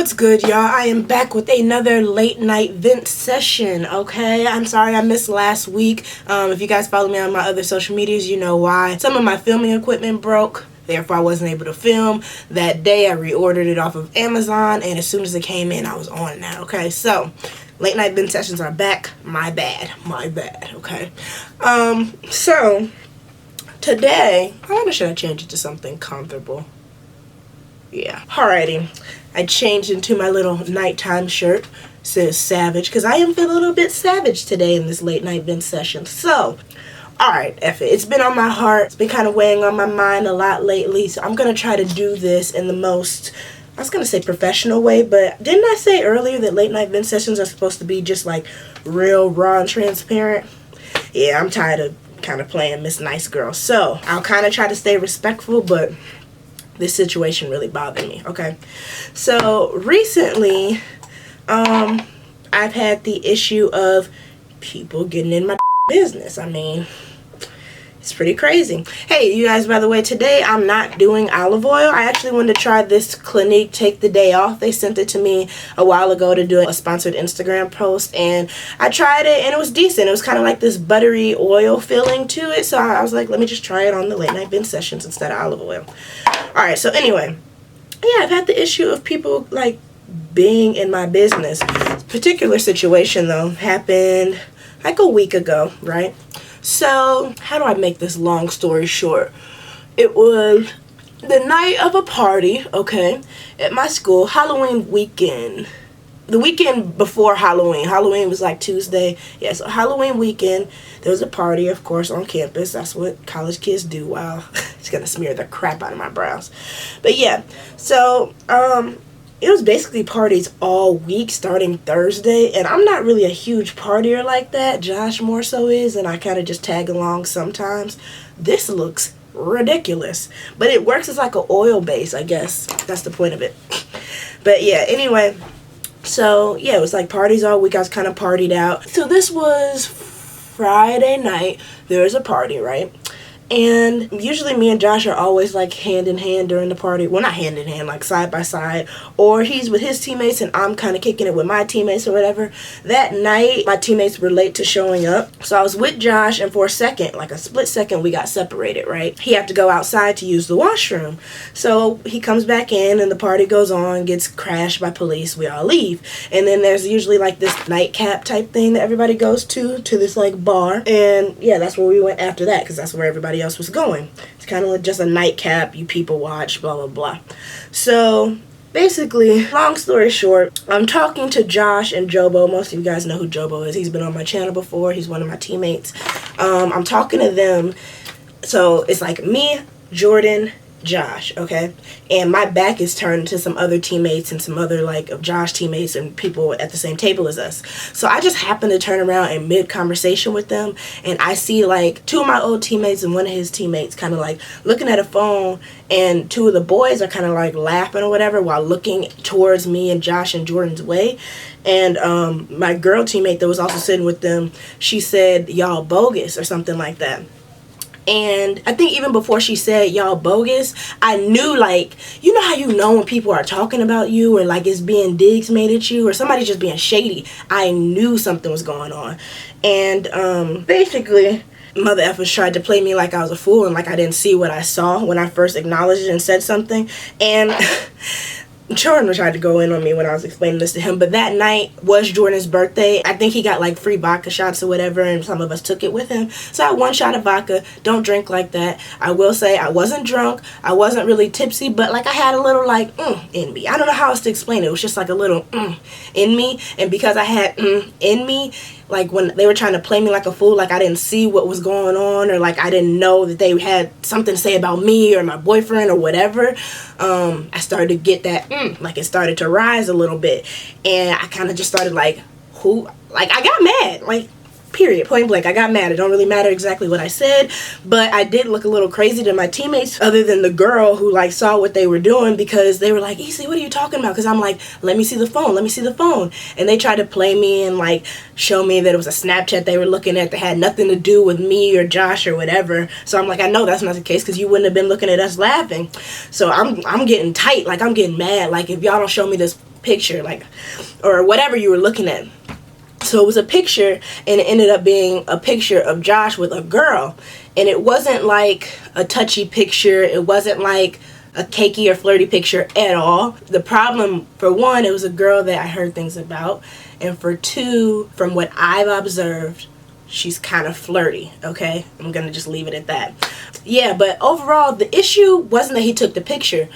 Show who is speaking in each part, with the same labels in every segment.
Speaker 1: What's good, y'all? I am back with another late night vent session, okay? I'm sorry I missed last week. If you guys follow me on my other social medias, you know why. Some of my filming equipment broke, therefore I wasn't able to film. That day I reordered it off of Amazon, and as soon as it came in, I was on that, okay? So, late night vent sessions are back. My bad, okay? So, today, I wonder should I change it to something comfortable? Yeah. Alrighty. I changed into my little nighttime shirt. Says savage, because I am feeling a little bit savage today in this late night vent session. So, alright, F it. It's been on my heart. It's been kind of weighing on my mind a lot lately. So I'm going to try to do this in the most, I was going to say professional way, but didn't I say earlier that late night vent sessions are supposed to be just like real, raw, and transparent? Yeah, I'm tired of kind of playing Miss Nice Girl. So, I'll kind of try to stay respectful, but this situation really bothered me, okay? So, recently, I've had the issue of people getting in my business. I mean, it's pretty crazy. Hey, you guys, by the way, today I'm not doing olive oil. I actually wanted to try this Clinique Take the Day Off. They sent it to me a while ago to do a sponsored Instagram post, and I tried it, and it was decent. It was kind of like this buttery oil feeling to it, so I was like, let me just try it on the late night vent sessions instead of olive oil. Alright, so anyway, yeah, I've had the issue of people, like, being in my business. This particular situation, though, happened like a week ago, right? So, how do I make this long story short? It was the night of a party, okay, at my school, Halloween weekend. The weekend before Halloween. Halloween was like Tuesday. Yeah, so Halloween weekend, there was a party, of course, on campus. That's what college kids do. Wow. It's going to smear the crap out of my brows. But yeah, so, it was basically parties all week starting Thursday, and I'm not really a huge partier like that. Josh more so is, and I kind of just tag along sometimes. This looks ridiculous, but it works as like an oil base, I guess. That's the point of it. But yeah, anyway, so yeah, it was like parties all week. I was kind of partied out. So this was Friday night. There was a party, right? And usually me and Josh are always like hand in hand during the party. Well, not hand in hand, like side by side. Or he's with his teammates and I'm kind of kicking it with my teammates or whatever. That night, my teammates were late to showing up. So I was with Josh, and for a second, like a split second, we got separated, right? He had to go outside to use the washroom. So he comes back in and the party goes on, gets crashed by police. We all leave. And then there's usually like this nightcap type thing that everybody goes to this like bar. And yeah, that's where we went after that, because that's where everybody else was going. It's kind of like just a nightcap, you people watch, blah blah blah. So basically, long story short, I'm talking to Josh and Jobo. Most of you guys know who Jobo is. He's been on my channel before. He's one of my teammates. I'm talking to them. So it's like me, Jordan, Josh, okay? And my back is turned to some other teammates and some other like of Josh teammates and people at the same table as us. So I just happened to turn around in mid-conversation with them, and I see like two of my old teammates and one of his teammates kind of like looking at a phone, and two of the boys are kind of like laughing or whatever while looking towards me and Josh and Jordan's way. And my girl teammate that was also sitting with them, she said, "Y'all bogus," or something like that. And I think even before she said y'all bogus, I knew, like, you know how you know when people are talking about you, or like it's being digs made at you, or somebody's just being shady. I knew something was going on. And basically, mother effers tried to play me like I was a fool and like I didn't see what I saw when I first acknowledged it and said something. And Jordan tried to go in on me when I was explaining this to him, but that night was Jordan's birthday. I think he got like free vodka shots or whatever, and some of us took it with him. So I had one shot of vodka. Don't drink like that. I will say I wasn't drunk. I wasn't really tipsy, but like I had a little like in me. I don't know how else to explain it. It was just like a little in me, and because I had in me, like when they were trying to play me like a fool, like I didn't see what was going on, or like I didn't know that they had something to say about me or my boyfriend or whatever, I started to get that, like it started to rise a little bit. And I kind of just started like, I got mad, like, period, point blank. I got mad. It don't really matter exactly what I said, but I did look a little crazy to my teammates, other than the girl who like saw what they were doing, because they were like, "Easy, what are you talking about?" Because I'm like, "Let me see the phone, let me see the phone." And they tried to play me and like show me that it was a Snapchat they were looking at that had nothing to do with me or Josh or whatever. So I'm like, I know that's not the case, because you wouldn't have been looking at us laughing. So I'm getting tight, like I'm getting mad, like if y'all don't show me this picture, like, or whatever you were looking at. So it was a picture, and it ended up being a picture of Josh with a girl. And it wasn't like a touchy picture. It wasn't like a cakey or flirty picture at all. The problem, for one, it was a girl that I heard things about. And for two, from what I've observed, she's kind of flirty, okay? I'm gonna just leave it at that. Yeah, but overall, the issue wasn't that he took the picture.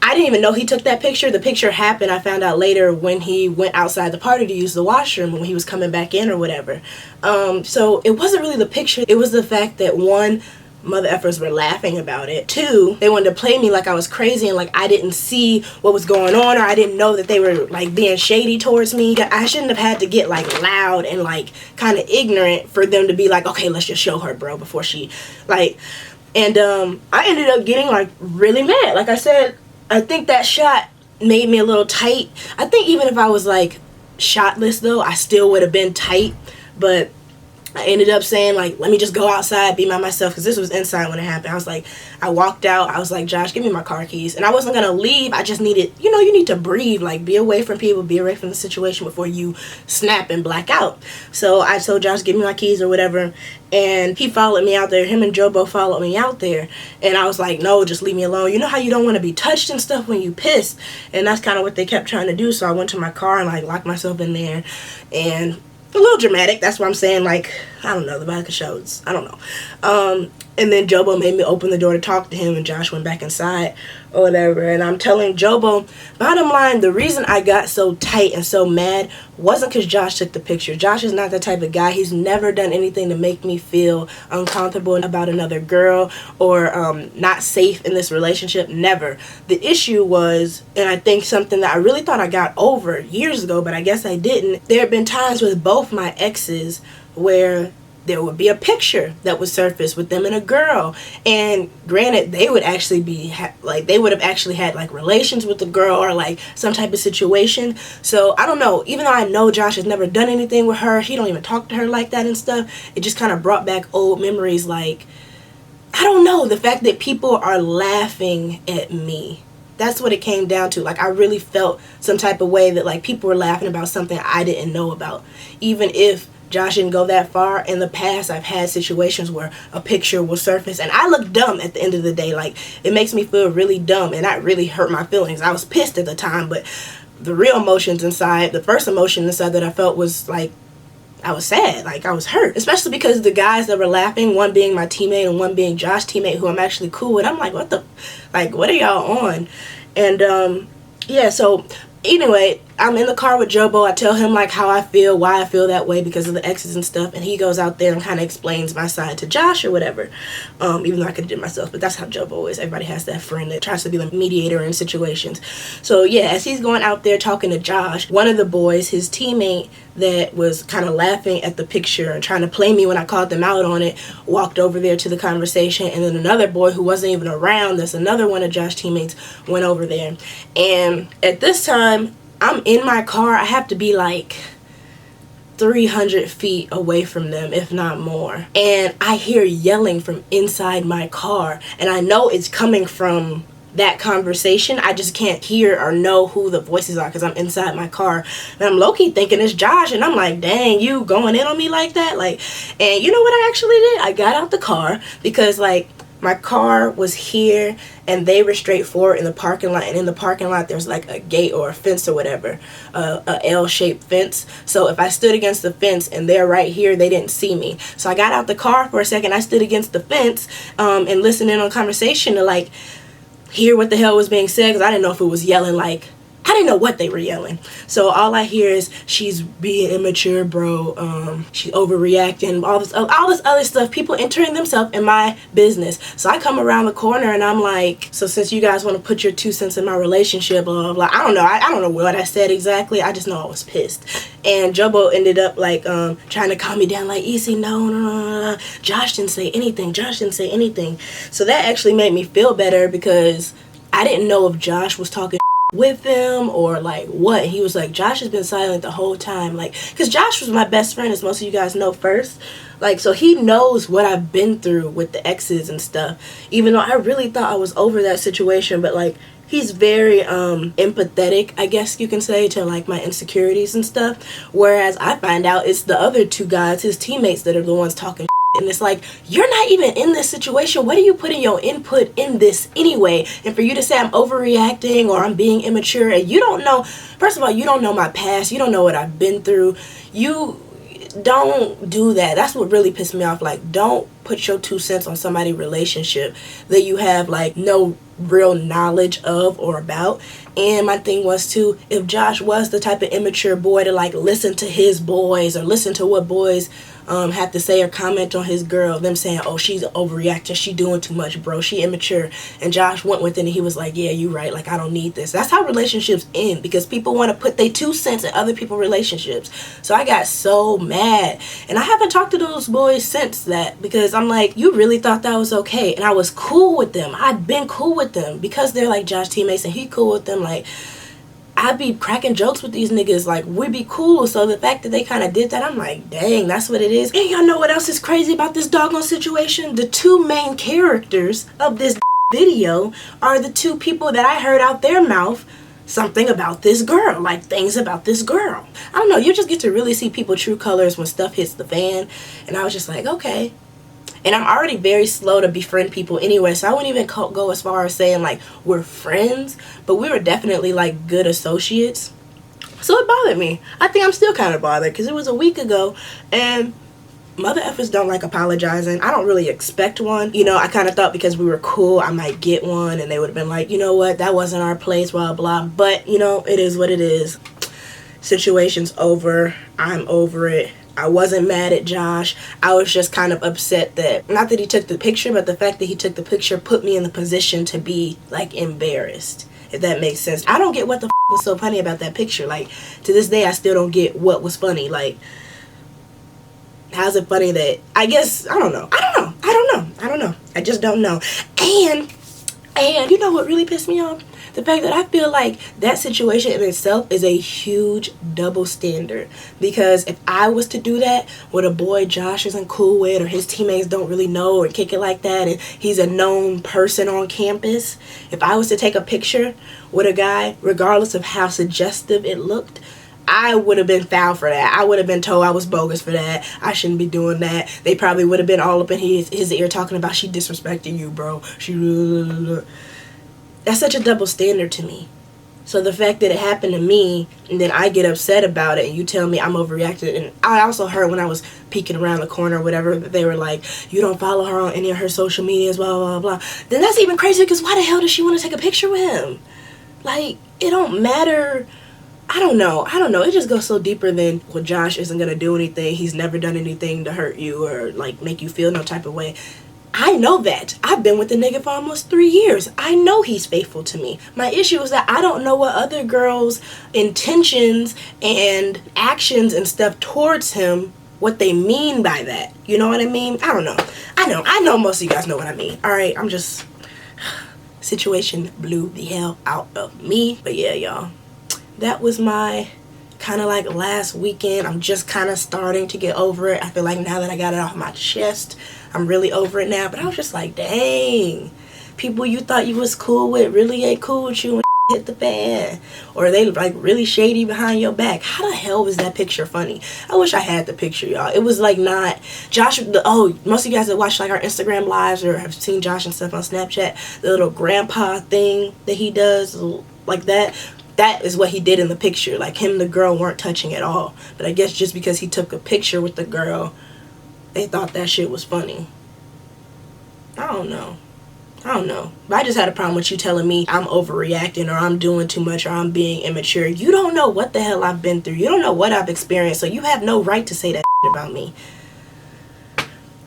Speaker 1: I didn't even know he took that picture. The picture happened, I found out later, when he went outside the party to use the washroom when he was coming back in or whatever. So it wasn't really the picture. It was the fact that, one, mother effers were laughing about it. Two, they wanted to play me like I was crazy and like I didn't see what was going on, or I didn't know that they were like being shady towards me. I shouldn't have had to get like loud and like kind of ignorant for them to be like, okay, let's just show her, bro, before she like. And I ended up getting like really mad. Like I said, I think that shot made me a little tight. I think even if I was like shotless though, I still would have been tight. But I ended up saying, like, let me just go outside, be by myself, because this was inside when it happened. I was like, I walked out. I was like, Josh, give me my car keys. And I wasn't going to leave. I just needed, you know, you need to breathe, like, be away from people, be away from the situation before you snap and black out. So I told Josh, give me my keys or whatever. And he followed me out there. Him and Joe both followed me out there. And I was like, no, just leave me alone. You know how you don't want to be touched and stuff when you piss? And that's kind of what they kept trying to do. So I went to my car and, like, locked myself in there. And a little dramatic, that's what I'm saying, like, I don't know, the vodka shows, I don't know. And then Jobo made me open the door to talk to him, and Josh went back inside or whatever. And I'm telling Jobo, bottom line, the reason I got so tight and so mad wasn't because Josh took the picture. Josh is not that type of guy. He's never done anything to make me feel uncomfortable about another girl or not safe in this relationship. Never. The issue was, and I think something that I really thought I got over years ago, but I guess I didn't. There have been times with both my exes where there would be a picture that would surface with them and a girl, and granted, they would actually be like, they would have actually had like relations with the girl or like some type of situation. So I don't know, even though I know Josh has never done anything with her, he don't even talk to her like that and stuff, it just kind of brought back old memories. Like, I don't know, the fact that people are laughing at me, that's what it came down to. Like, I really felt some type of way that like people were laughing about something I didn't know about. Even if Josh didn't go that far, in the past I've had situations where a picture will surface and I look dumb at the end of the day. Like, it makes me feel really dumb, and that really hurt my feelings. I was pissed at the time, but the real emotions inside, the first emotion inside that I felt was like, I was sad, like I was hurt, especially because the guys that were laughing, one being my teammate and one being Josh's teammate, who I'm actually cool with. I'm like, what are y'all on? And yeah, so anyway, I'm in the car with Jobo. I tell him like how I feel, why I feel that way because of the exes and stuff, and he goes out there and kind of explains my side to Josh or whatever. Even though I could have did it myself, but that's how Jobo is. Everybody has that friend that tries to be the mediator in situations. So yeah, as he's going out there talking to Josh, one of the boys, his teammate that was kind of laughing at the picture and trying to play me when I called them out on it, walked over there to the conversation, and then another boy who wasn't even around, that's another one of Josh's teammates, went over there. And at this time, I'm in my car. I have to be like 300 feet away from them, if not more. And I hear yelling from inside my car. And I know it's coming from that conversation. I just can't hear or know who the voices are because I'm inside my car. And I'm low-key thinking it's Josh. And I'm like, dang, you going in on me like that? Like, and you know what I actually did? I got out the car because like, my car was here and they were straight forward in the parking lot, and in the parking lot there's like a gate or a fence or whatever, a L-shaped fence. So if I stood against the fence and they're right here, they didn't see me. So I got out the car for a second, I stood against the fence and listened in on conversation to like hear what the hell was being said, because I didn't know if it was yelling, like I didn't know what they were yelling. So all I hear is, she's being immature, bro. She's overreacting. All this other stuff. People entering themselves in my business. So I come around the corner and I'm like, so since you guys want to put your 2 cents in my relationship, blah, blah, blah. I don't know. I don't know what I said exactly. I just know I was pissed. And Jobo ended up like trying to calm me down, like, easy, no. Josh didn't say anything. Josh didn't say anything. So that actually made me feel better, because I didn't know if Josh was talking with them or like what. He was like, Josh has been silent the whole time, like, because Josh was my best friend, as most of you guys know first, like, so he knows what I've been through with the exes and stuff, even though I really thought I was over that situation. But like, he's very empathetic, I guess you can say, to like my insecurities and stuff. Whereas I find out it's the other two guys, his teammates, that are the ones talking shit. And it's like, you're not even in this situation. What are you putting your input in this anyway? And for you to say I'm overreacting or I'm being immature, and you don't know, first of all, you don't know my past, you don't know what I've been through. You don't do that. That's what really pissed me off. Like, don't put your 2 cents on somebody's relationship that you have like no real knowledge of or about. And my thing was too, if Josh was the type of immature boy to like listen to his boys or listen to what boys have to say or comment on his girl, them saying, oh, she's overreacting, she doing too much, bro, she immature, and Josh went with it and he was like, yeah, you right, like I don't need this. That's how relationships end, because people want to put their 2 cents in other people's relationships. So I got so mad, and I haven't talked to those boys since that, because I'm like, you really thought that was okay? And I was cool with them. I've been cool with them because they're like Josh teammates and he cool with them. Like, I'd be cracking jokes with these niggas, like we'd be cool. So the fact that they kind of did that, I'm like, dang, that's what it is. And y'all know what else is crazy about this doggone situation? The two main characters of this video are the two people that I heard out their mouth something about this girl, like things about this girl. I don't know, you just get to really see people true colors when stuff hits the fan. And I was just like, okay. And I'm already very slow to befriend people anyway, so I wouldn't even go as far as saying like we're friends, but we were definitely like good associates. So it bothered me. I think I'm still kind of bothered because it was a week ago, and mother effers don't like apologizing. I don't really expect one. You know, I kind of thought because we were cool I might get one, and they would have been like, you know what, that wasn't our place, blah blah. But you know, it is what it is. Situation's over. I'm over it. I wasn't mad at Josh. I was just kind of upset that, not that he took the picture, but the fact that he took the picture put me in the position to be like embarrassed, if that makes sense. I don't get what the was so funny about that picture. Like, to this day I still don't get what was funny. Like, how's it funny that, I guess, I don't know. I just don't know. And you know what really pissed me off? The fact that I feel like that situation in itself is a huge double standard. Because if I was to do that with a boy Josh isn't cool with, or his teammates don't really know or kick it like that, and he's a known person on campus, if I was to take a picture with a guy, regardless of how suggestive it looked, I would have been fouled for that. I would have been told I was bogus for that. I shouldn't be doing that. They probably would have been all up in his ear talking about, she disrespecting you, bro. That's such a double standard to me. So the fact that it happened to me, and then I get upset about it, and you tell me I'm overreacting. And I also heard when I was peeking around the corner or whatever, that they were like, you don't follow her on any of her social medias, blah, blah, blah. Then that's even crazier, because why the hell does she want to take a picture with him? Like, it don't matter. I don't know. It just goes so deeper than, well, Josh isn't going to do anything. He's never done anything to hurt you or, like, make you feel no type of way. I know that. I've been with the nigga for almost 3 years. I know he's faithful to me. My issue is that I don't know what other girls' intentions and actions and stuff towards him, what they mean by that. You know what I mean? I don't know. I know most of you guys know what I mean. Alright, I'm just... Situation blew the hell out of me. But yeah, y'all. That was my kind of like last weekend. I'm just kind of starting to get over it. I feel like now that I got it off my chest, I'm really over it now. But I was just like, dang, people you thought you was cool with really ain't cool with you when hit the fan, or they like really shady behind your back. How the hell was that picture funny? I wish I had the picture, y'all. It was like not Josh. Most of you guys that watch like our Instagram lives or have seen Josh and stuff on Snapchat, the little grandpa thing that he does like that. That is what he did in the picture. Like, him and the girl weren't touching at all. But I guess just because he took a picture with the girl, they thought that shit was funny. I don't know. But I just had a problem with you telling me I'm overreacting, or I'm doing too much, or I'm being immature. You don't know what the hell I've been through. You don't know what I've experienced. So you have no right to say that shit about me.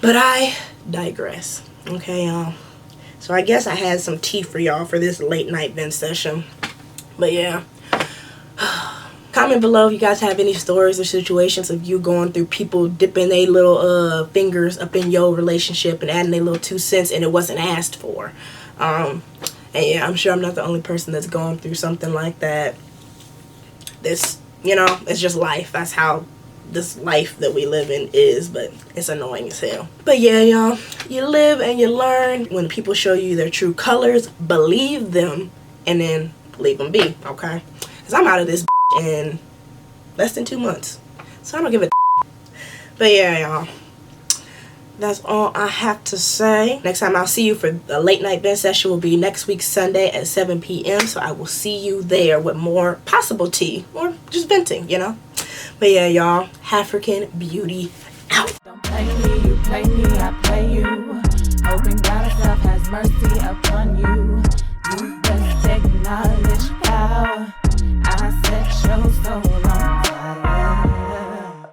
Speaker 1: But I digress. Okay, y'all. So I guess I had some tea for y'all for this late night vent session. But yeah, comment below if you guys have any stories or situations of you going through people dipping their little fingers up in your relationship and adding their little 2 cents and it wasn't asked for. And yeah, I'm sure I'm not the only person that's going through something like that. This, you know, it's just life. That's how this life that we live in is, but it's annoying as hell. But yeah, y'all, you live and you learn. When people show you their true colors, believe them. and then leave them be, okay? Because I'm out of this in less than 2 months, so I don't give a. But yeah, y'all, that's all I have to say. Next time I'll see you for the late night vent session will be next week Sunday at 7 p.m. So I will see you there with more possible tea or just venting, you know. But yeah, y'all, African Beauty out.
Speaker 2: Don't play me, you play me, I play you. Hoping God himself has mercy upon you.